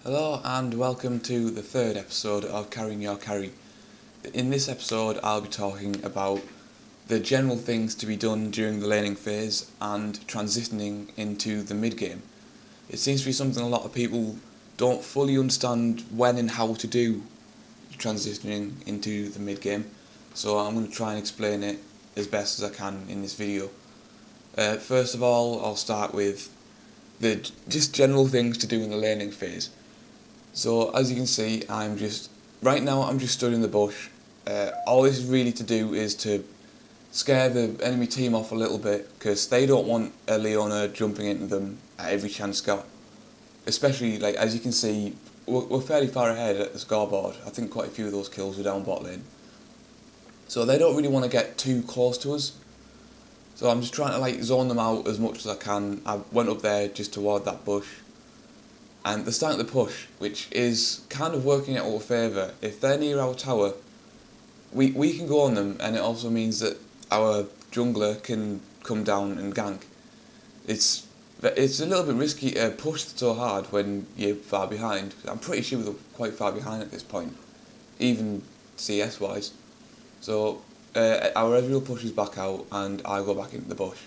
Hello and welcome to the third episode of Carrying Your Carry. In this episode I'll be talking about the general things to be done during the laning phase and transitioning into the mid game. It seems to be something a lot of people don't fully understand when and how to do transitioning into the mid game, so I'm going to try and explain it as best as I can in this video. First of all, I'll start with the just general things to do in the laning phase. So as you can see, right now I'm just stood in the bush. All this is really to do is to scare the enemy team off a little bit, because they don't want a Leona jumping into them at every chance got. Especially, like, as you can see, we're fairly far ahead at the scoreboard. I think quite a few of those kills were down bot lane. So they don't really want to get too close to us. So I'm just trying to like zone them out as much as I can. I went up there just toward that bush. And they're starting to push, which is kind of working out our favour. If they're near our tower, we can go on them, and it also means that our jungler can come down and gank. It's a little bit risky to push so hard when you're far behind. I'm pretty sure they're quite far behind at this point, even CS wise. So our Ezreal pushes back out, and I go back into the bush.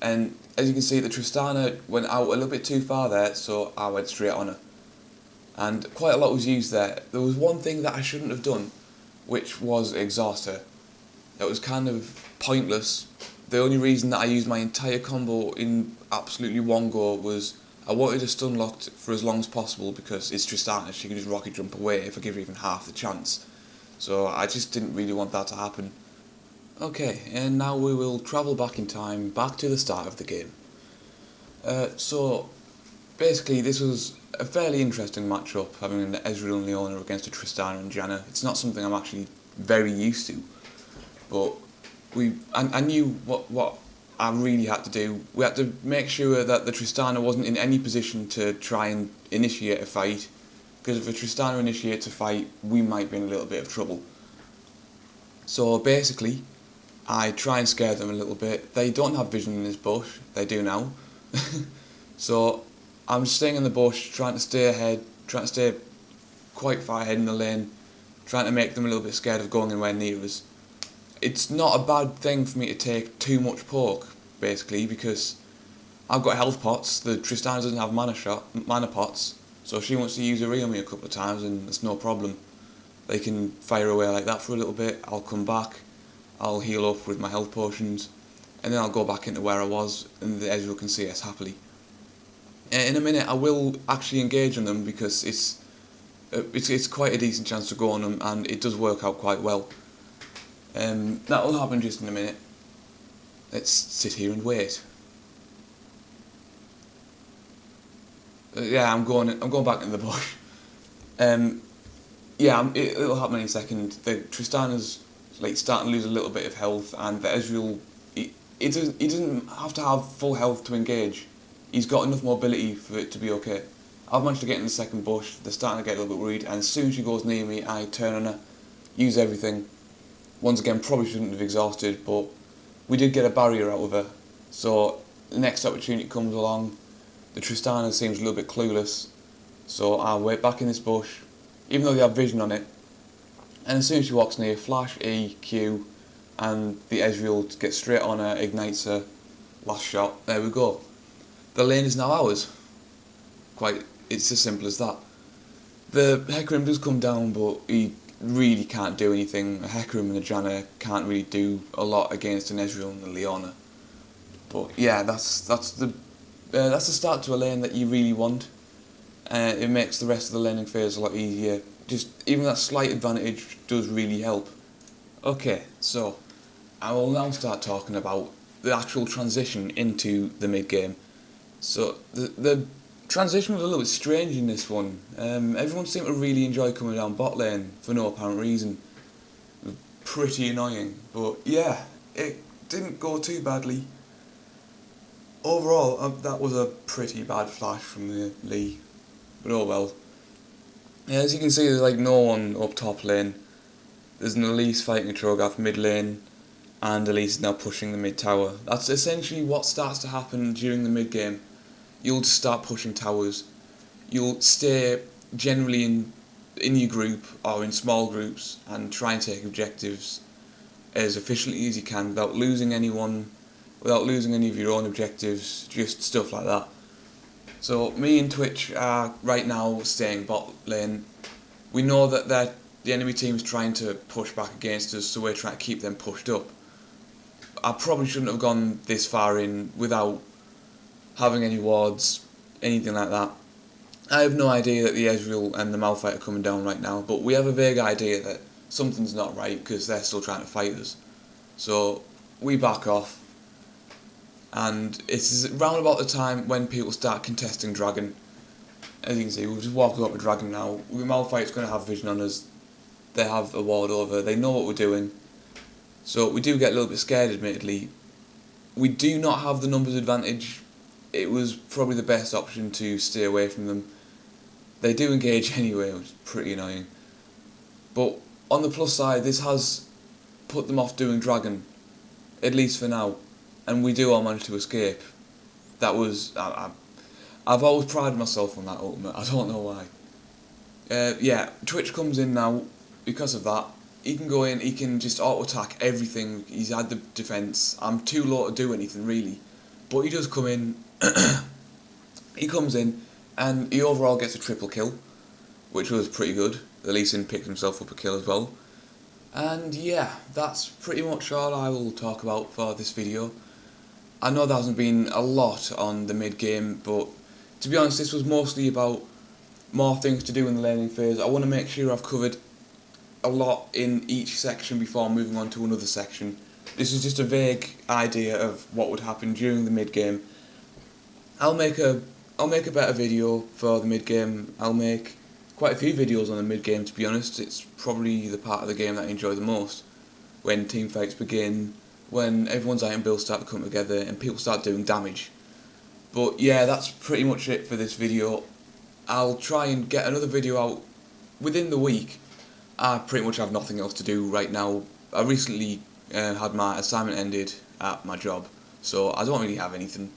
And as you can see, the Tristana went out a little bit too far there, so I went straight on her. And quite a lot was used there. There was one thing that I shouldn't have done, which was exhaust her. It was kind of pointless. The only reason that I used my entire combo in absolutely one go was I wanted to stun locked for as long as possible, because it's Tristana, she can just rocket jump away if I give her even half the chance. So I just didn't really want that to happen. Okay, and now we will travel back in time, back to the start of the game. So, basically this was a fairly interesting matchup, having an Ezreal and Leona against a Tristana and Janna. It's not something I'm actually very used to, but I knew what I really had to do. We had to make sure that the Tristana wasn't in any position to try and initiate a fight, because if a Tristana initiates a fight, we might be in a little bit of trouble. So basically, I try and scare them a little bit. They don't have vision in this bush, they do now. So I'm just staying in the bush, trying to stay ahead, trying to stay quite far ahead in the lane, trying to make them a little bit scared of going anywhere near us. It's not a bad thing for me to take too much poke, basically, because I've got health pots. The Tristana doesn't have mana pots, so if she wants to use her E on me a couple of times, and it's no problem. They can fire away like that for a little bit. I'll come back, I'll heal up with my health potions, and then I'll go back into where I was, and the Ezreal can see us happily. In a minute I will actually engage on them, because it's quite a decent chance to go on them, and it does work out quite well. That will happen just in a minute. Let's sit here and wait. Yeah, I'm going back in the bush. Yeah, it'll happen in a second. The Tristana's like starting to lose a little bit of health, and the Ezreal, he doesn't have to have full health to engage. He's got enough mobility for it to be okay. I've managed to get in the second bush. They're starting to get a little bit worried, and as soon as she goes near me, I turn on her, use everything. Once again, probably shouldn't have exhausted, but we did get a barrier out of her. So the next opportunity comes along. The Tristana seems a little bit clueless, so I'll wait back in this bush, even though they have vision on it. And as soon as she walks near, flash E, Q, and the Ezreal gets straight on her, ignites her, last shot, there we go. The lane is now ours. It's as simple as that. The Hecarim does come down, but he really can't do anything. A Hecarim and a Janna can't really do a lot against an Ezreal and a Leona. But yeah, that's the start to a lane that you really want. It makes the rest of the laning phase a lot easier. Just even that slight advantage does really help. Okay, so I will now start talking about the actual transition into the mid game. So the transition was a little bit strange in this one. Everyone seemed to really enjoy coming down bot lane for no apparent reason. It was pretty annoying, but yeah, it didn't go too badly. Overall, that was a pretty bad flash from the Lee, but oh well. Yeah, as you can see, there's like no one up top lane. There's an Elise fighting a Trogoth mid lane, and Elise is now pushing the mid tower. That's essentially what starts to happen during the mid game. You'll just start pushing towers. you'll stay generally in your group or in small groups and try and take objectives as efficiently as you can without losing anyone, without losing any of your own objectives, just stuff like that. So me and Twitch are right now staying bot lane. We know that the enemy team is trying to push back against us, so we're trying to keep them pushed up. I probably shouldn't have gone this far in without having any wards, anything like that. I have no idea that the Ezreal and the Malphite are coming down right now, but we have a vague idea that something's not right because they're still trying to fight us. So we back off, and it's round about the time when people start contesting Dragon. As you can see, we've just walked up with Dragon now. Malphite's going to have vision on us. They have a ward over. They know what we're doing. So we do get a little bit scared, admittedly. We do not have the numbers advantage. It was probably the best option to stay away from them. They do engage anyway, which is pretty annoying. But on the plus side, this has put them off doing Dragon, at least for now. And we do all manage to escape. That was... I've always prided myself on that ultimate. I don't know why. Yeah, Twitch comes in now because of that. He can go in, he can just auto-attack everything. He's had the defense. I'm too low to do anything, really. But he does come in. He comes in, and he overall gets a triple kill, which was pretty good. Lee Sin picked himself up a kill as well. And yeah, that's pretty much all I will talk about for this video. I know there hasn't been a lot on the mid-game, but to be honest, this was mostly about more things to do in the laning phase. I want to make sure I've covered a lot in each section before moving on to another section. This is just a vague idea of what would happen during the mid-game. I'll make a better video for the mid-game. I'll make quite a few videos on the mid-game, to be honest. It's probably the part of the game that I enjoy the most. When team fights begin, when everyone's item builds start to come together and people start doing damage. But yeah, that's pretty much it for this video. I'll try and get another video out within the week. I pretty much have nothing else to do right now. I recently had my assignment ended at my job, so I don't really have anything.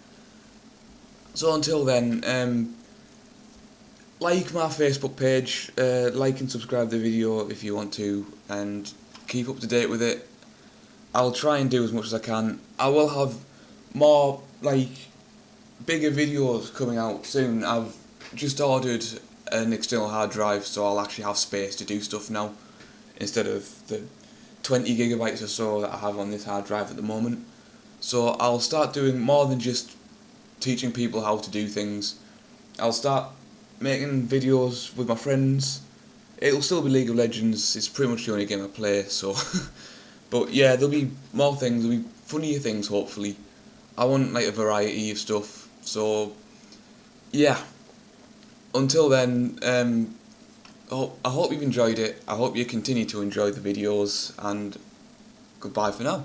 So until then, like my Facebook page, like and subscribe to the video if you want to, and keep up to date with it. I'll try and do as much as I can. I will have more, bigger videos coming out soon. I've just ordered an external hard drive, so I'll actually have space to do stuff now, instead of the 20 gigabytes or so that I have on this hard drive at the moment. So I'll start doing more than just teaching people how to do things. I'll start making videos with my friends. It'll still be League of Legends, it's pretty much the only game I play, so... But yeah, there'll be more things, there'll be funnier things, hopefully. I want, a variety of stuff, so... Yeah. Until then, I hope you've enjoyed it, I hope you continue to enjoy the videos, and goodbye for now.